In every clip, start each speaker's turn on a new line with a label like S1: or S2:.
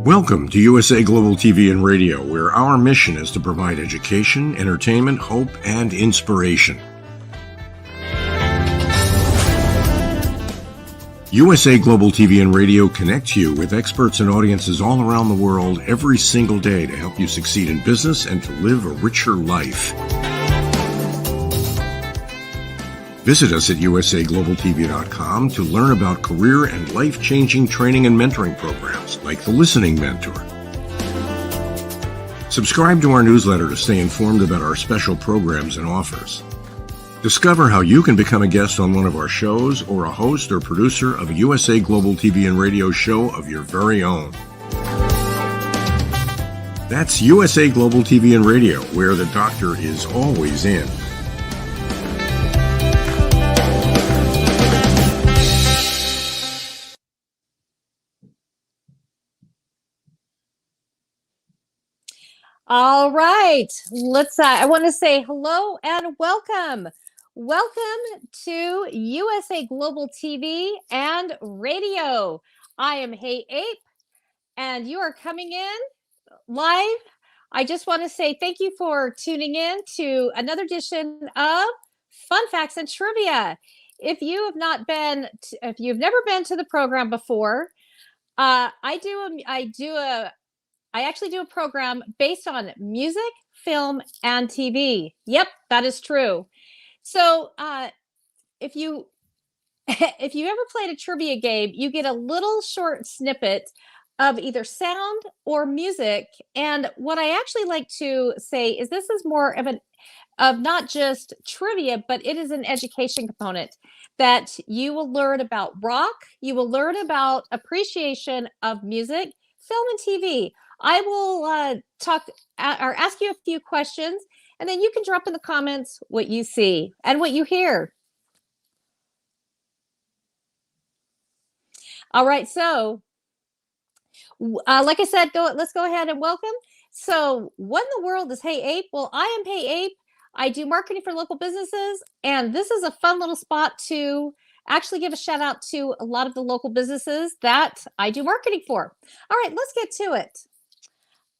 S1: Welcome to USA Global TV and Radio, where our mission is to provide education, entertainment, hope, and inspiration. USA Global TV and Radio connects you with experts and audiences all around the world every single day to help you succeed in business and to live a richer life. Visit us at usaglobaltv.com to learn about career and life-changing training and mentoring programs like the Listening Mentor. Subscribe to our newsletter to stay informed about our special programs and offers. Discover how you can become a guest on one of our shows or a host or producer of a USA Global TV and Radio show of your very own. That's USA Global TV and Radio, where the doctor is always in.
S2: All right, I want to say hello and welcome. Welcome to USA Global TV and Radio. I am Hey Ape, and you are coming in live. I just want to say thank you for tuning in to another edition of Fun Facts and Trivia. If you've never been to the program before, I actually do a program based on music, film, and TV. Yep, that is true. So if you ever played a trivia game, you get a little short snippet of either sound or music. And what I actually like to say is this is more of not just trivia, but it is an education component that you will learn about rock. You will learn about appreciation of music, film, and TV. I will talk or ask you a few questions, and then you can drop in the comments what you see and what you hear. All right, so like I said, let's go ahead and welcome. So what in the world is Hey Ape? Well, I am Hey Ape. I do marketing for local businesses, and this is a fun little spot to actually give a shout out to a lot of the local businesses that I do marketing for. All right, let's get to it.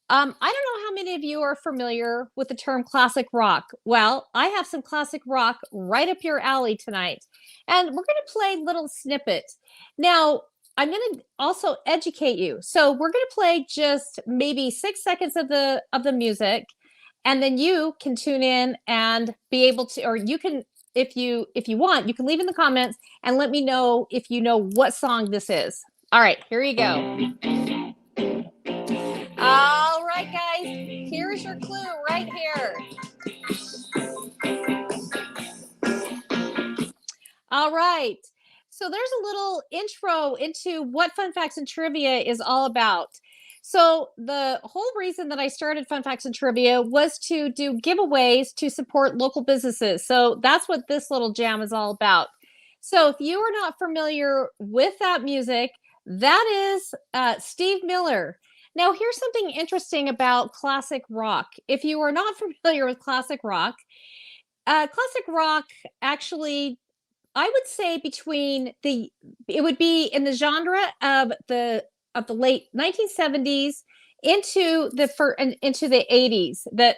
S2: I don't know how many of you are familiar with the term classic rock. Well, I have some classic rock right up your alley tonight, and we're going to play little snippets. Now, I'm going to also educate you. So we're going to play just maybe 6 seconds of the music, and then you can tune in and be able to, or you can, if you want, you can leave in the comments and let me know if you know what song this is. All right, here you go. All right, guys, here's your clue right here. All right, so there's a little intro into what Fun Facts and Trivia is all about. So the whole reason that I started Fun Facts and Trivia was to do giveaways to support local businesses. So that's what this little jam is all about. So if you are not familiar with that music, that is Steve Miller. Now, here's something interesting about classic rock. If you are not familiar with classic rock actually, I would say it would be in the genre of the late 1970s into the 80s that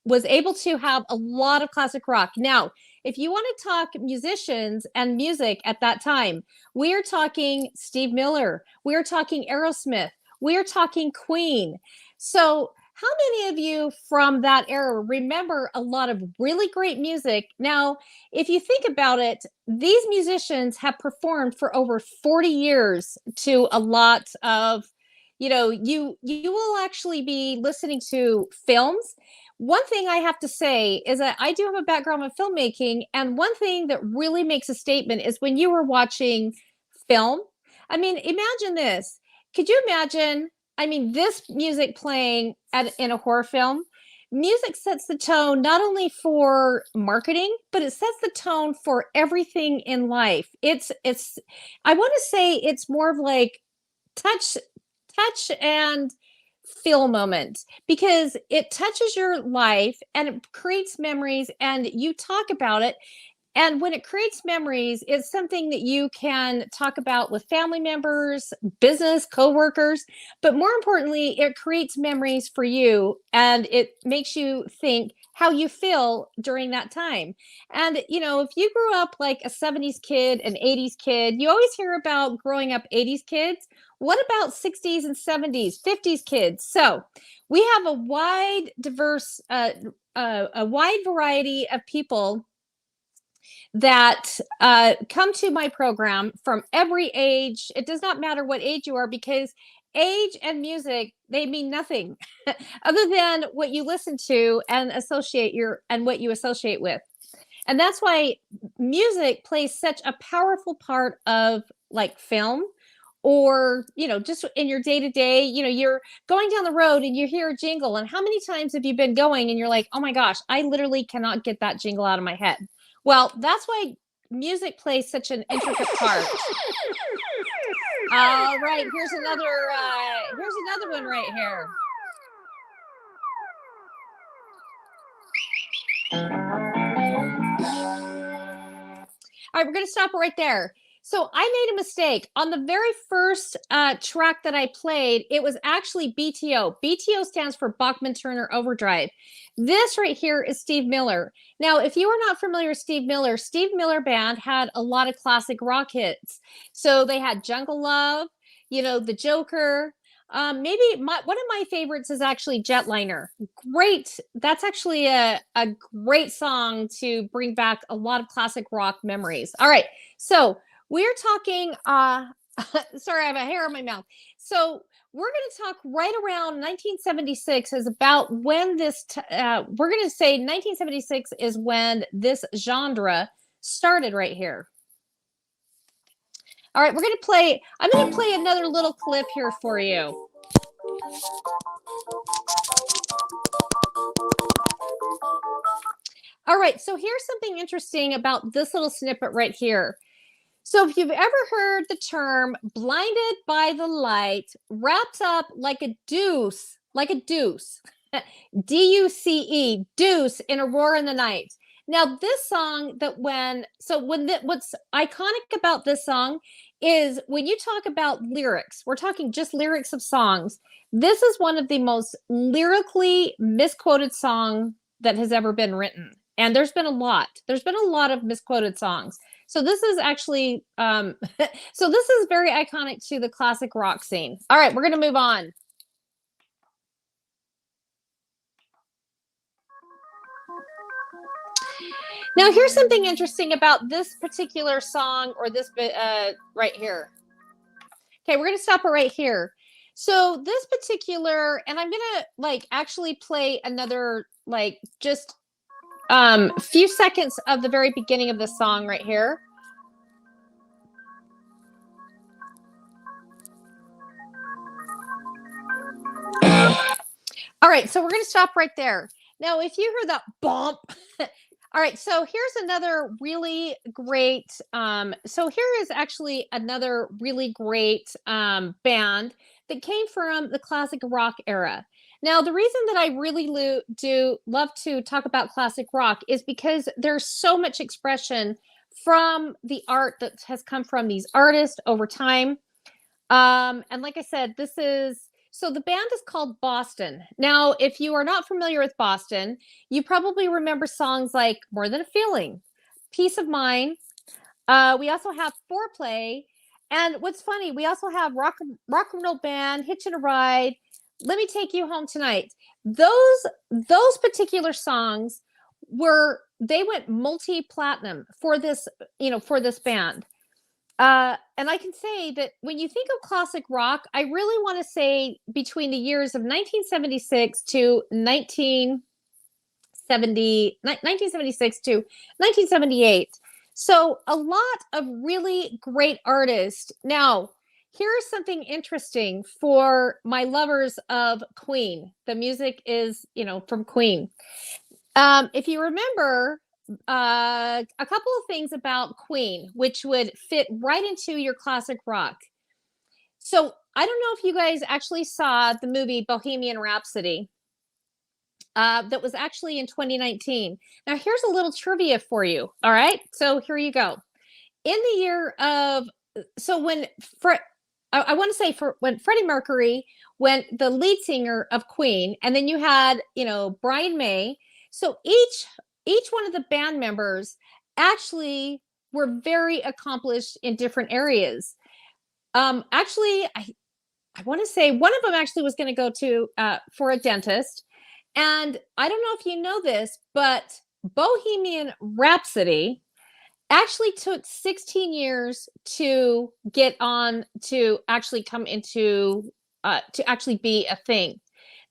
S2: was able to have a lot of classic rock. Now, if you want to talk musicians and music at that time, we are talking Steve Miller, we are talking Aerosmith, we are talking Queen. So, how many of you from that era remember a lot of really great music? Now, if you think about it, these musicians have performed for over 40 years to a lot of, you will actually be listening to films. One thing I have to say is that I do have a background in filmmaking, and one thing that really makes a statement is when you were watching film. I mean, imagine this. Could you imagine, this music playing in a horror film? Music sets the tone not only for marketing, but it sets the tone for everything in life. It's I want to say it's more of like touch and feel moment, because it touches your life and it creates memories and you talk about it. And when it creates memories, it's something that you can talk about with family members, business, coworkers, but more importantly, it creates memories for you and it makes you think how you feel during that time. And, if you grew up like a 70s kid, an 80s kid, you always hear about growing up 80s kids. What about 60s and 70s, 50s kids? So we have a wide variety of people that come to my program from every age. It does not matter what age you are, because age and music, they mean nothing other than what you listen to and what you associate with. And that's why music plays such a powerful part of like film, or just in your day to day. You're going down the road and you hear a jingle, and how many times have you been going and you're like, oh my gosh, I literally cannot get that jingle out of my head? Well, that's why music plays such an intricate part. All right, here's another one right here. All right, we're going to stop it right there. So I made a mistake. On the very first track that I played, it was actually BTO. BTO stands for Bachman Turner Overdrive. This right here is Steve Miller. Now, if you are not familiar with Steve Miller Band had a lot of classic rock hits. So they had Jungle Love, The Joker. Maybe one of my favorites is actually Jetliner. Great. That's actually a great song to bring back a lot of classic rock memories. All right. So we're talking, sorry, I have a hair in my mouth. So we're going to talk right around 1976 is about when we're going to say 1976 is when this genre started right here. All right, I'm going to play another little clip here for you. All right, so here's something interesting about this little snippet right here. So if you've ever heard the term blinded by the light, wrapped up like a deuce, D-U-C-E, deuce in a roar in the night. Now, this song what's iconic about this song is when you talk about lyrics, we're talking just lyrics of songs. This is one of the most lyrically misquoted song that has ever been written. And there's been a lot of misquoted songs. So this is actually, so this is very iconic to the classic rock scene. All right, we're going to move on. Now, here's something interesting about this particular song, or this bit right here. Okay, we're going to stop it right here. So this particular, and I'm going to actually play another just few seconds of the very beginning of the song right here. right, so we're going to stop right there. Now, if you hear that bump, all right, so here's another really great, so here is actually another really great band that came from the classic rock era. Now, the reason that I really do love to talk about classic rock is because there's so much expression from the art that has come from these artists over time. And like I said, so the band is called Boston. Now, if you are not familiar with Boston, you probably remember songs like More Than a Feeling, Peace of Mind. We also have Foreplay. And what's funny, we also have Rock and Roll Band, Hitchin' a Ride, Let Me Take You Home Tonight. Those particular songs they went multi-platinum for this band. And I can say that when you think of classic rock, I really want to say between the years of 1976 to 1978. So a lot of really great artists. Now, here's something interesting for my lovers of Queen. The music is, from Queen. If you remember, a couple of things about Queen, which would fit right into your classic rock. So I don't know if you guys actually saw the movie Bohemian Rhapsody. That was actually in 2019. Now, here's a little trivia for you. All right. So here you go. In the year of, so when, I want to say when Freddie Mercury, when the lead singer of Queen, and then you had, Brian May. So each one of the band members actually were very accomplished in different areas. Actually, I want to say one of them actually was going to go to for a dentist. And I don't know if you know this, but Bohemian Rhapsody actually took 16 years to get on to actually come into to actually be a thing.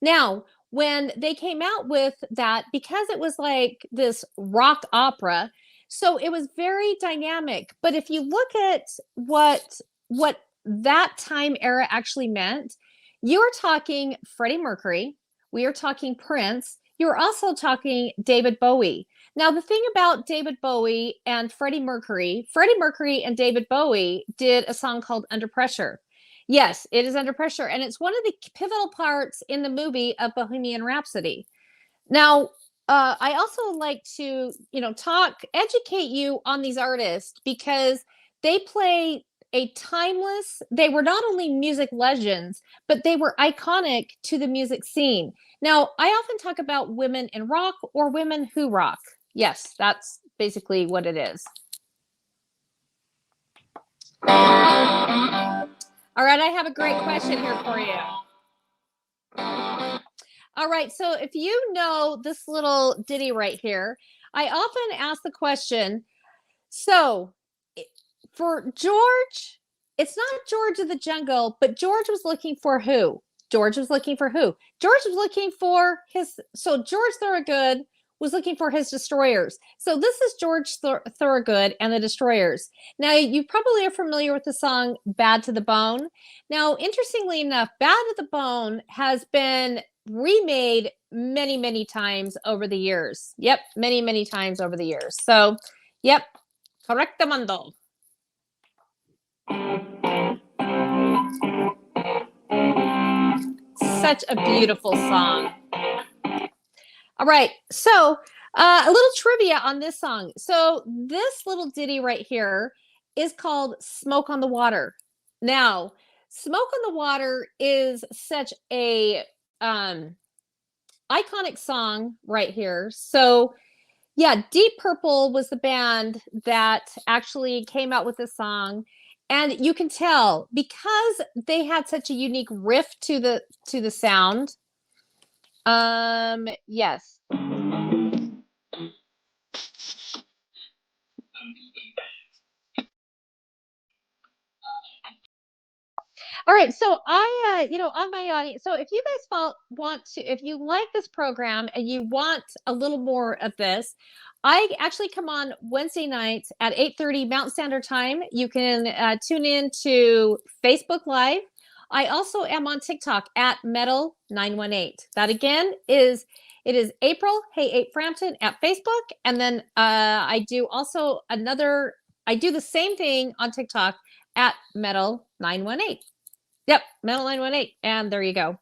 S2: Now, when they came out with that, because it was like this rock opera, so it was very dynamic. But if you look at what that time era actually meant, you're talking Freddie Mercury, we are talking Prince, you're also talking David Bowie. Now, the thing about David Bowie and Freddie Mercury and David Bowie did a song called Under Pressure. Yes, it is Under Pressure. And it's one of the pivotal parts in the movie of Bohemian Rhapsody. Now, I also like to, educate you on these artists because they play they were not only music legends, but they were iconic to the music scene. Now, I often talk about women in rock or women who rock. Yes, that's basically what it is. All right, I have a great question here for you. All right, so if you know this little ditty right here, I often ask the question, so for George, it's not George of the Jungle, but George was looking for who? George was looking for George Thorogood was looking for his Destroyers. So this is George Thorogood and the Destroyers. Now, you probably are familiar with the song Bad to the Bone. Now, interestingly enough, Bad to the Bone has been remade many, many times over the years. Yep, many, many times over the years. So, yep, correctamundo. Such a beautiful song. All right, so a little trivia on this song. So this little ditty right here is called Smoke on the Water. Now, Smoke on the Water is such a iconic song right here. So yeah, Deep Purple was the band that actually came out with this song. And you can tell because they had such a unique riff to the sound. Yes. All right, so I, on my audience, so if you guys if you like this program and you want a little more of this, I actually come on Wednesday nights at 8:30 Mountain Standard Time. You can tune in to Facebook Live. I also am on TikTok at Metal918. That again is April, Hey Ape Frampton at Facebook. And then I do the same thing on TikTok at Metal918. Yep, Metal918. And there you go.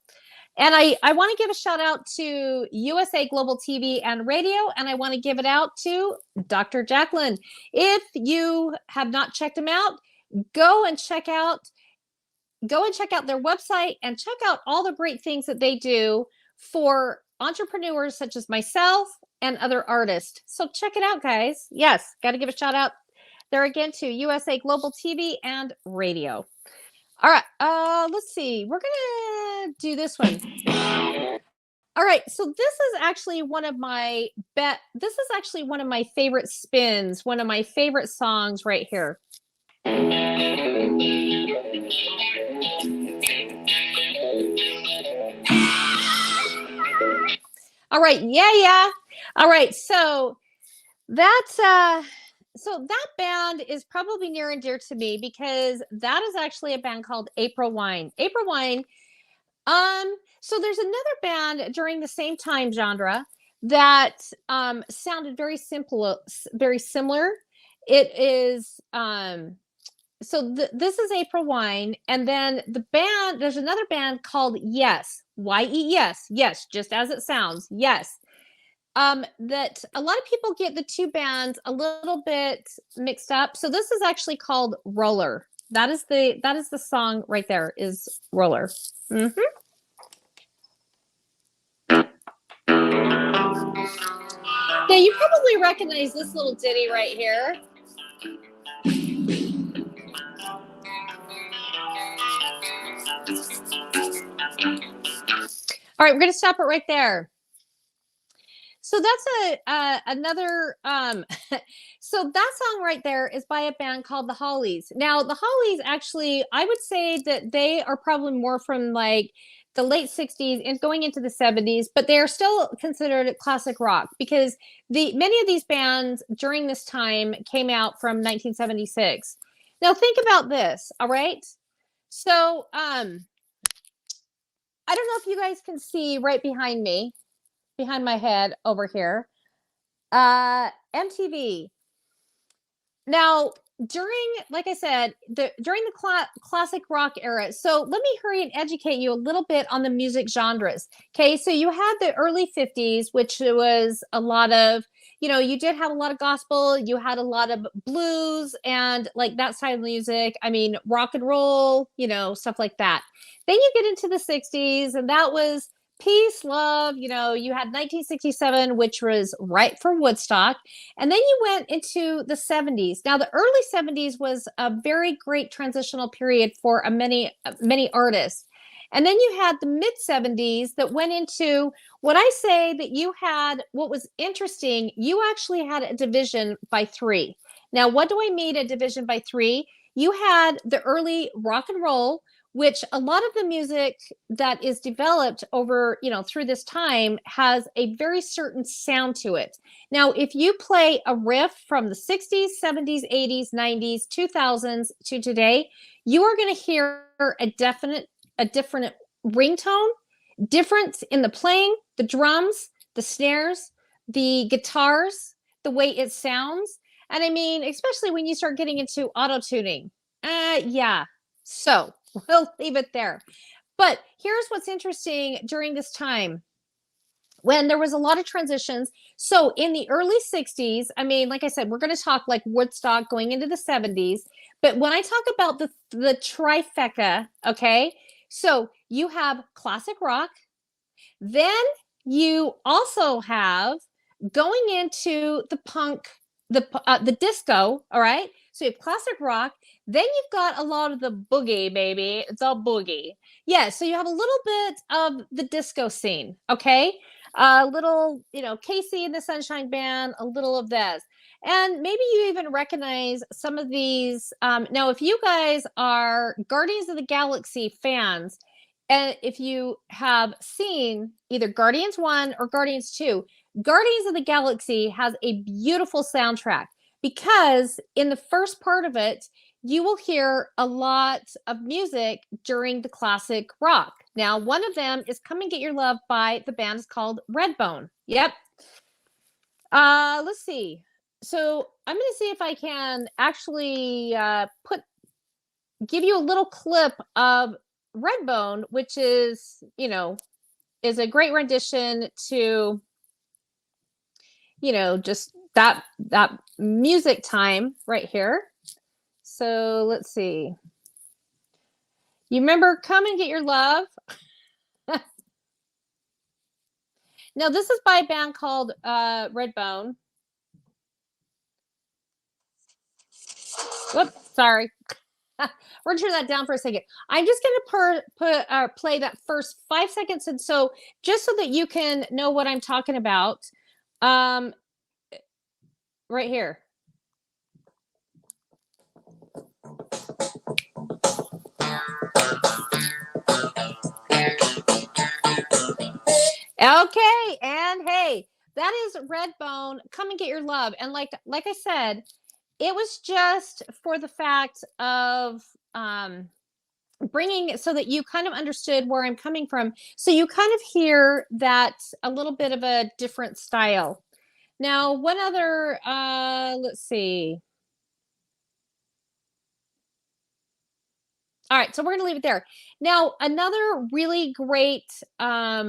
S2: And I want to give a shout out to USA Global TV and Radio, and I want to give it out to Dr. Jacqueline. If you have not checked them out, go and check out their website and check out all the great things that they do for entrepreneurs such as myself and other artists. So check it out, guys. Yes, got to give a shout out there again to USA Global TV and Radio. All right, let's see. We're gonna do this one. All right, so this is actually one of my favorite spins, one of my favorite songs right here. All right, yeah. All right, so that band is probably near and dear to me because that is actually a band called April Wine. April Wine. So there's another band during the same time genre that sounded very similar. It is this is April Wine, and then there's another band called Yes, Yes, yes, just as it sounds, Yes. That a lot of people get the two bands a little bit mixed up. So this is actually called Roller. That is the song right there is Roller. Mm-hmm. Now you probably recognize this little ditty right here. All right, we're going to stop it right there. So that's another. So that song right there is by a band called the Hollies. Now the Hollies, actually, I would say that they are probably more from like the late 60s and going into the 70s, but they are still considered classic rock because many of these bands during this time came out from 1976. Now think about this. All right. So I don't know if you guys can see right behind me, behind my head over here, MTV. Now, like I said, during the classic rock era. So let me hurry and educate you a little bit on the music genres. Okay, so you had the early 50s, which was a lot of, you did have a lot of gospel, you had a lot of blues and like that side of music. I mean, rock and roll, stuff like that. Then you get into the 60s, and that was peace, love, you had 1967, which was right for Woodstock. And then you went into the 70s. Now, the early 70s was a very great transitional period for many artists. And then you had the mid 70s that went into what I say that you had, what was interesting, you actually had a division by three. Now, what do I mean a division by three? You had the early rock and roll, which a lot of the music that is developed over, through this time has a very certain sound to it. Now, if you play a riff from the 60s, 70s, 80s, 90s, 2000s to today, you are going to hear a different ringtone, difference in the playing, the drums, the snares, the guitars, the way it sounds. And I mean, especially when you start getting into auto-tuning. Yeah. So we'll leave it there. But here's what's interesting during this time when there was a lot of transitions. So in the early 60s, I mean, like I said, we're going to talk like Woodstock going into the 70s. But when I talk about the trifecta, okay, so you have classic rock. Then you also have going into the punk, the disco, all right? So you have classic rock. Then you've got a lot of the boogie, baby. It's all boogie. Yeah, so you have a little bit of the disco scene, okay? A little, Casey and the Sunshine Band, a little of this. And maybe you even recognize some of these. Now, if you guys are Guardians of the Galaxy fans, and if you have seen either Guardians 1 or Guardians 2, Guardians of the Galaxy has a beautiful soundtrack because in the first part of it, you will hear a lot of music during the classic rock. Now, one of them is Come and Get Your Love by the band is called Redbone. Yep. Let's see. So I'm going to see if I can actually give you a little clip of Redbone, which is, is a great rendition to, just that music time right here. So let's see. You remember Come and Get Your Love? Now, this is by a band called Redbone. Whoops, sorry. We're gonna turn that down for a second. I'm just gonna play that first 5 seconds, and so just so that you can know what I'm talking about, right here. Okay, and hey, that is Redbone. Come and Get Your Love, and like I said, it was just for the fact of bringing so that you kind of understood where I'm coming from. So you kind of hear that a little bit of a different style. Now, one other, let's see. All right, so we're going to leave it there. Now, another really great, I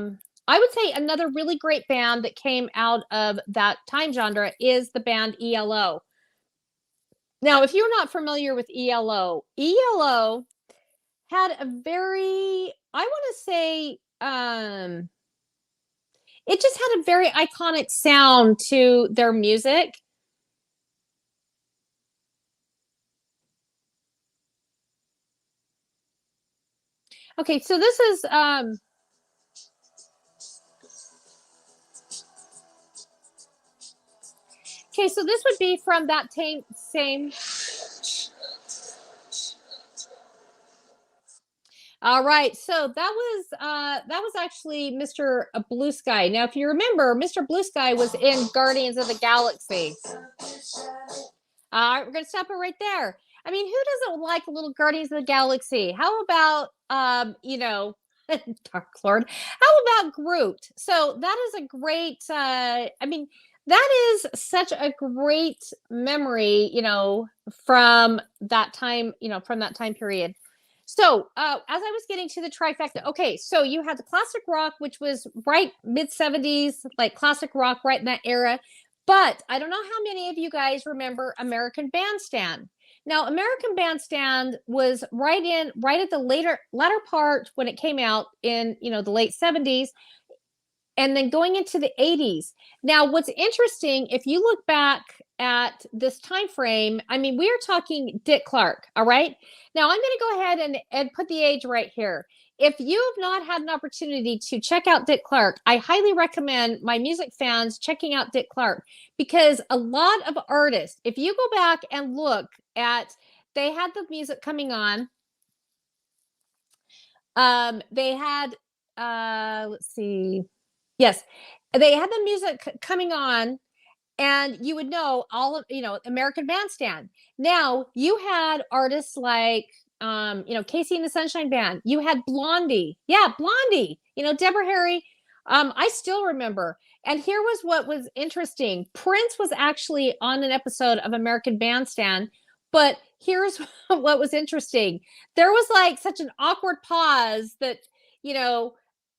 S2: would say another really great band that came out of that time genre is the band ELO. Now, if you're not familiar with ELO had a very, I want to say, it just had a very iconic sound to their music. Okay, so this is okay, so this would be from that same. All right, so that was actually Mr. Blue Sky. Now, if you remember, Mr. Blue Sky was in Guardians of the Galaxy. All right, we're gonna stop it right there. I mean, who doesn't like a little Guardians of the Galaxy? How about Dark Lord? How about Groot? So that is a great. I mean, that is such a great memory, from that time, from that time period. So, as I was getting to the trifecta, okay, so you had the classic rock, which was right mid 70s, like classic rock, right in that era. But I don't know how many of you guys remember American Bandstand. Now, American Bandstand was right at the latter part when it came out in, the late 70s, and then going into the 80s. Now, what's interesting, if you look back at this time frame, I mean, we are talking Dick Clark, all right? Now, I'm going to go ahead and put the age right here. If you have not had an opportunity to check out Dick Clark, I highly recommend my music fans checking out Dick Clark, because a lot of artists, if you go back and look at, they had the music coming on. They had, let's see. Yes, they had the music coming on, and you would know all of, American Bandstand. Now, you had artists like, Casey and the Sunshine Band. You had Blondie. Yeah, Blondie. Deborah Harry. I still remember. And here was what was interesting. Prince was actually on an episode of American Bandstand, but here's what was interesting. There was like such an awkward pause that,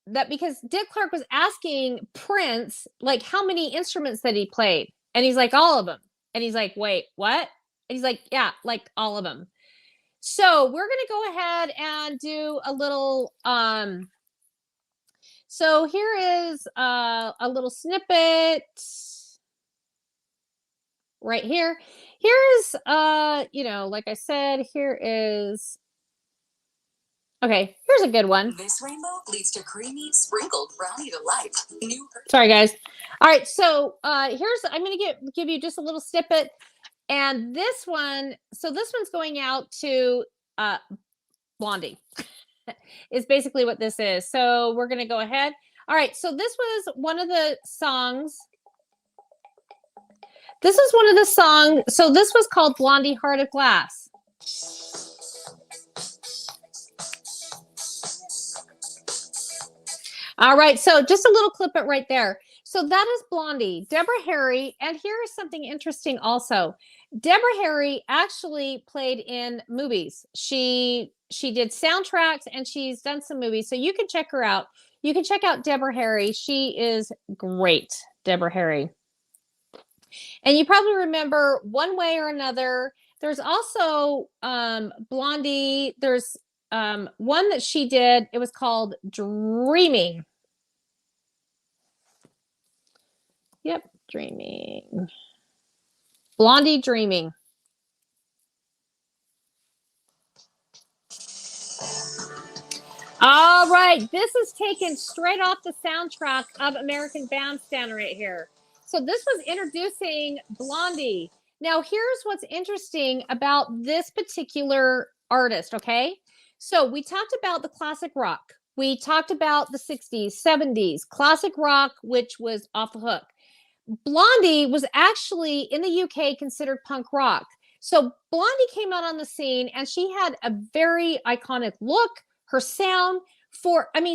S2: that because Dick Clark was asking Prince, like, how many instruments that he played. And he's like, all of them. And he's like, wait, what? And he's like, yeah, like all of them. So we're going to go ahead and do a little, so here is a little snippet right here. Here's, like I said, here is, okay, here's a good one.
S3: This rainbow leads to creamy, sprinkled brownie delight.
S2: Sorry, guys. All right, so I'm going to give you just a little snippet. And this one, so this one's going out to Blondie is basically what this is. So we're going to go ahead. All right, so this was one of the songs. This is one of the songs. So this was called Blondie Heart of Glass. All right, so just a little clip it right there. So that is Blondie, Deborah Harry, and here is something interesting also. Deborah Harry actually played in movies. She did soundtracks and she's done some movies. So you can check her out. You can check out Deborah Harry. She is great, Deborah Harry. And you probably remember One Way or Another. There's also Blondie. There's one that she did. It was called Dreaming. Yep, Dreaming. Blondie Dreaming. All right, this is taken straight off the soundtrack of American Bandstand right here. So this was introducing Blondie. Now, here's what's interesting about this particular artist, okay? So we talked about the classic rock. We talked about the 60s, 70s, classic rock, which was off the hook. Blondie was actually in the UK considered punk rock. So Blondie came out on the scene and she had a very iconic look, her sound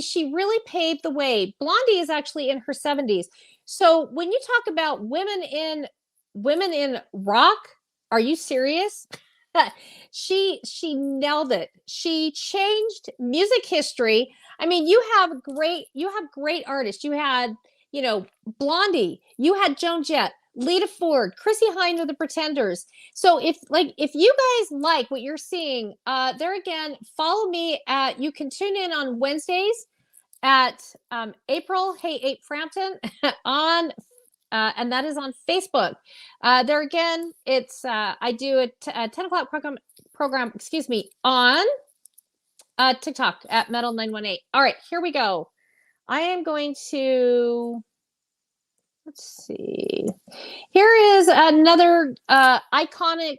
S2: she really paved the way. Blondie is actually in her 70s. So when you talk about women in rock, are you serious? she nailed it. She changed music history. I mean, you have great artists. You had Blondie, you had Joan Jett, Lita Ford, Chrissy Hynde of the Pretenders. So if you guys like what you're seeing, there again, follow me you can tune in on Wednesdays at April Frampton on and that is on Facebook. There again, it's I do a 10 o'clock program, excuse me, on TikTok at Metal918. All right, here we go. I am going to, let's see. Here is another iconic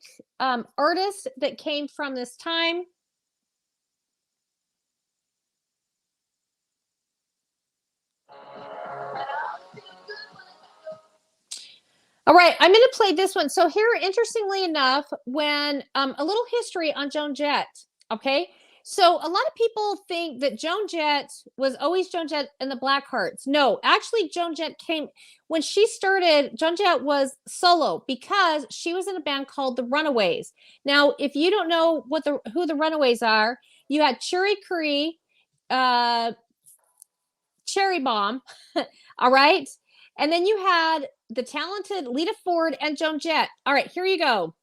S2: artist that came from this time. All right, I'm going to play this one. So here, interestingly enough, when a little history on Joan Jett, okay? So a lot of people think that Joan Jett was always Joan Jett and the Blackhearts. No, actually Joan Jett came, when she started, Joan Jett was solo because she was in a band called the Runaways. Now, if you don't know who the Runaways are, you had Cherry Curry, Cherry Bomb, all right? And then you had the talented Lita Ford and Joan Jett. All right, here you go.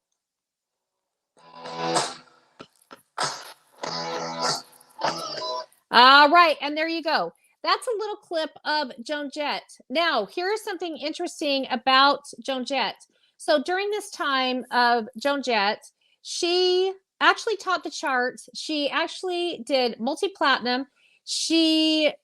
S2: All right, and there you go. That's a little clip of Joan Jett. Now, here is something interesting about Joan Jett. So during this time of Joan Jett, she actually topped the charts. She actually did multi-platinum.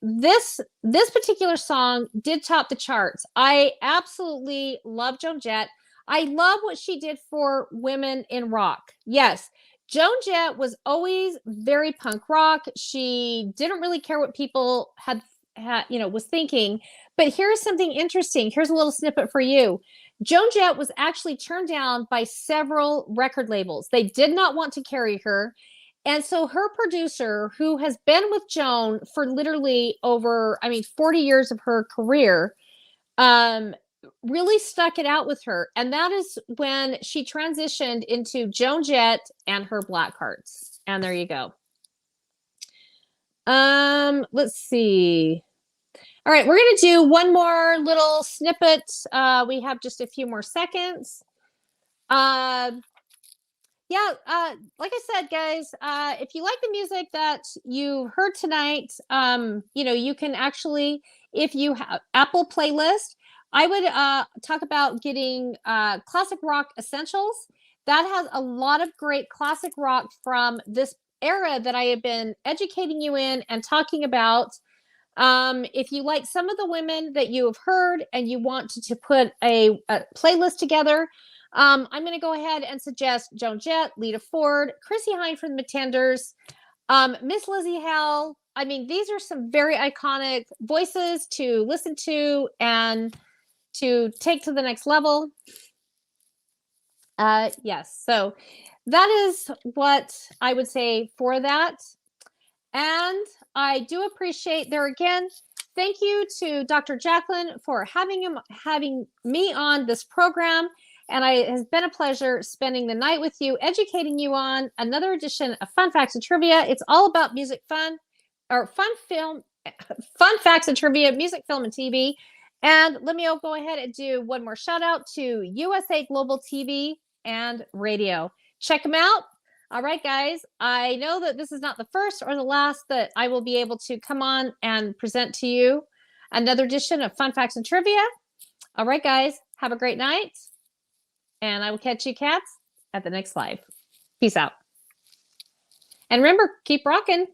S2: This particular song did top the charts. I absolutely love Joan Jett. I love what she did for women in rock. Yes, Joan Jett was always very punk rock. She didn't really care what people had was thinking. But here's something interesting. Here's a little snippet for you. Joan Jett was actually turned down by several record labels. They did not want to carry her. And so her producer, who has been with Joan for literally over, 40 years of her career, really stuck it out with her. And that is when she transitioned into Joan Jett and her Blackhearts. And there you go. Let's see. All right, we're going to do one more little snippet. We have just a few more seconds. Like I said, guys, if you like the music that you heard tonight, you can actually, if you have Apple playlist, I would talk about getting classic rock essentials. That has a lot of great classic rock from this era that I have been educating you in and talking about. If you like some of the women that you have heard and you want to put a playlist together, I'm going to go ahead and suggest Joan Jett, Lita Ford, Chrissy Hynde from the Pretenders, Miss Lizzie Hell. I mean, these are some very iconic voices to listen to and to take to the next level. Yes. So that is what I would say for that. And I do appreciate there again. Thank you to Dr. Jacqueline for having me on this program. And it has been a pleasure spending the night with you, educating you on another edition of Fun Facts and Trivia. It's all about music, fun facts and trivia, music, film, and TV. And let me go ahead and do one more shout out to USA Global TV and Radio. Check them out. All right, guys. I know that this is not the first or the last that I will be able to come on and present to you another edition of Fun Facts and Trivia. All right, guys. Have a great night. And I will catch you cats at the next live. Peace out. And remember, keep rocking.